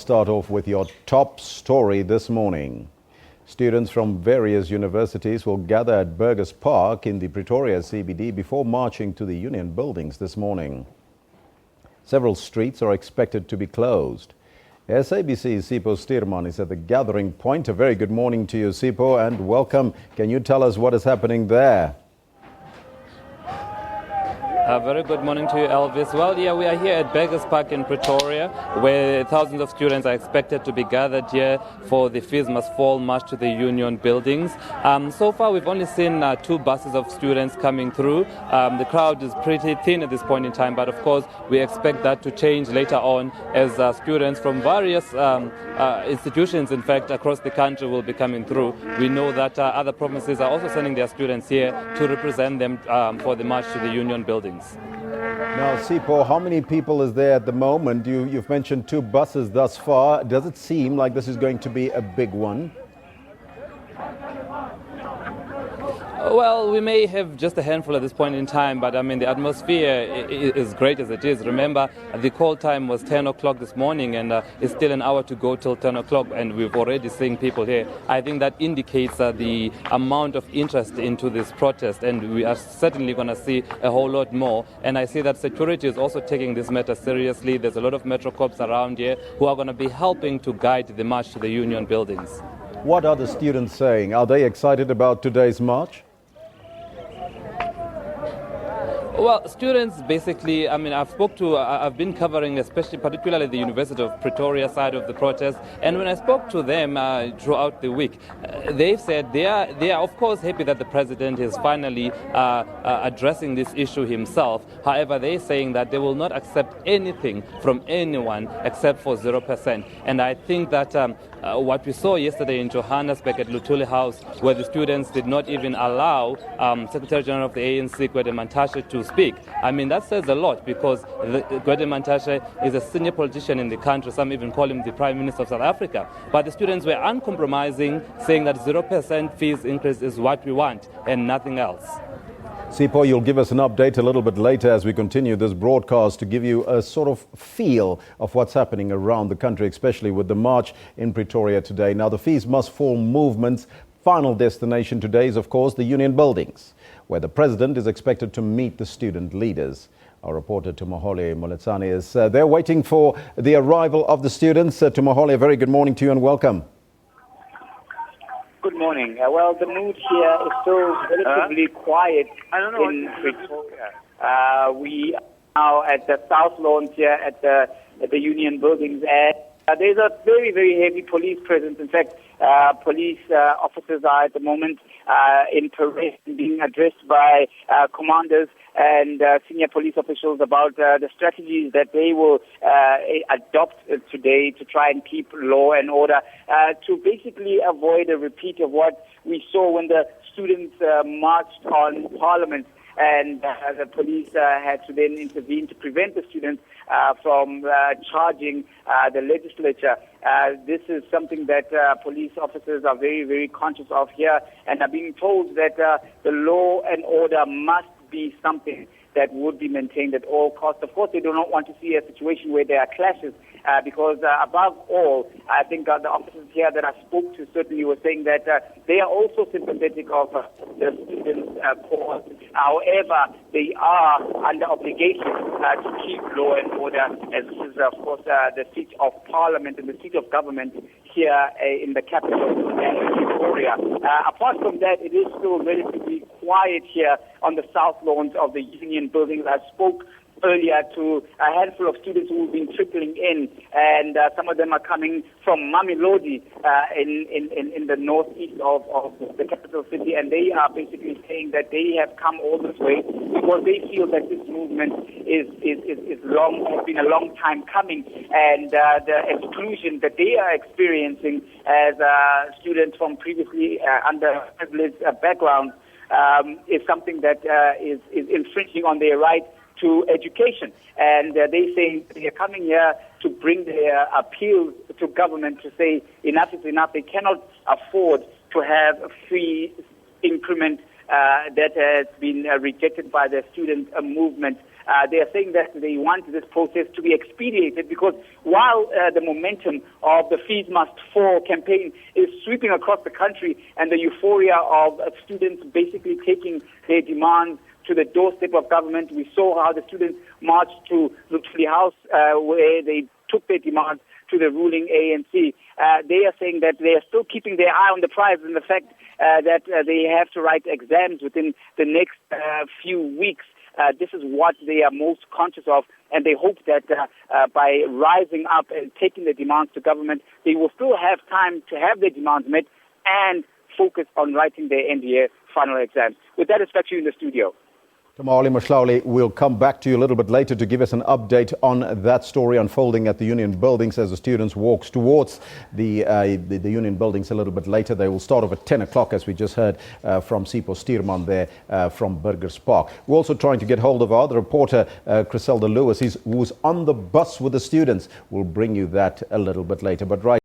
start off with your top story this morning. Students from various universities will gather at Burgers Park in the Pretoria CBD before marching to the Union buildings this morning. Several streets are expected to be closed. SABC's Sipho Stuurman is at the gathering point. A very good morning to you, Sipho, and welcome. Can you tell us what is happening there? A very good morning to you, Elvis. Well, we are here at Burgers Park in Pretoria, where thousands of students are expected to be gathered here for the Fees Must Fall march to the Union buildings. So far, we've only seen 2 buses of students coming through. The crowd is pretty thin at this point in time, but of course, we expect that to change later on as students from various institutions, in fact, across the country will be coming through. We know that other provinces are also sending their students here to represent them for the march to the Union buildings. Now, Sipho, how many people is there at the moment? You've mentioned 2 buses thus far. Does it seem like this is going to be a big one? Well, we may have just a handful at this point in time, but I mean, the atmosphere is great as it is. Remember, the call time was 10 o'clock this morning, and it's still an hour to go till 10 o'clock, and we've already seen people here. I think that indicates the amount of interest into this protest, and we are certainly going to see a whole lot more. And I see that security is also taking this matter seriously. There's a lot of Metro Corps around here who are going to be helping to guide the march to the Union buildings. What are the students saying? Are they excited about today's march? Well, students basically, I mean, I've been covering particularly the University of Pretoria side of the protest, and when I spoke to them throughout the week, they've said they are of course happy that the president is finally addressing this issue himself. However, they're saying that they will not accept anything from anyone except for 0%. And I think that what we saw yesterday in Johannesburg at Luthuli House, where the students did not even allow Secretary General of the ANC, Gwede Mantashe, to speak. I mean, that says a lot, because Gwede Mantashe is a senior politician in the country. Some even call him the Prime Minister of South Africa. But the students were uncompromising, saying that 0% fees increase is what we want and nothing else. Sipho, you'll give us an update a little bit later as we continue this broadcast to give you a sort of feel of what's happening around the country, especially with the march in Pretoria today. Now, the Fees Must Fall movement's final destination today is, of course, the Union buildings, where the president is expected to meet the student leaders. Our reporter Tumohole Moletsane is there waiting for the arrival of the students. Tumohole, a very good morning to you and welcome. Good morning. Well, the mood here is still relatively quiet in Pretoria. We are now at the South Lawns here at the Union buildings, and there's a very, very heavy police presence. In fact, police officers are at the moment in parade, being addressed by commanders and senior police officials about the strategies that they will adopt today to try and keep law and order, to basically avoid a repeat of what we saw when the students marched on Parliament, and the police had to then intervene to prevent the students from charging the legislature. This is something that police officers are very, very conscious of here, and are being told that the law and order must be something that would be maintained at all costs. Of course, they do not want to see a situation where there are clashes, because above all, I think the officers here that I spoke to certainly were saying that they are also sympathetic of the students' cause. However, they are under obligation to keep law and order, as this is, of course, the seat of Parliament and the seat of government here in the capital, Pretoria. Apart from that, it is still relatively quiet here on the South Lawns of the Union buildings. I spoke earlier to a handful of students who have been trickling in, and some of them are coming from Mamelodi in the northeast of the capital city, and they are basically saying that they have come all this way because they feel that this movement has been a long time coming, and the exclusion that they are experiencing as students from previously underprivileged backgrounds is something that is infringing on their right to education. And they say they are coming here to bring their appeals to government to say enough is enough. They cannot afford to have a free increment that has been rejected by the student movement They are saying that they want this process to be expedited because while the momentum of the Fees Must Fall campaign is sweeping across the country and the euphoria of students basically taking their demands to the doorstep of government, we saw how the students marched to the House where they took their demands to the ruling ANC. They are saying that they are still keeping their eye on the prize and the fact that they have to write exams within the next few weeks. This is what they are most conscious of, and they hope that by rising up and taking their demands to government, they will still have time to have their demands met and focus on writing their NDA final exams. With that, it's back to you in the studio. Tamali Mashlauli, we'll come back to you a little bit later to give us an update on that story unfolding at the Union Buildings as the students walk towards the Union Buildings a little bit later. They will start off at 10 o'clock, as we just heard from Sipho Stuurman there from Burgers Park. We're also trying to get hold of our other reporter, Griselda Lewis, who's on the bus with the students. We'll bring you that a little bit later. But right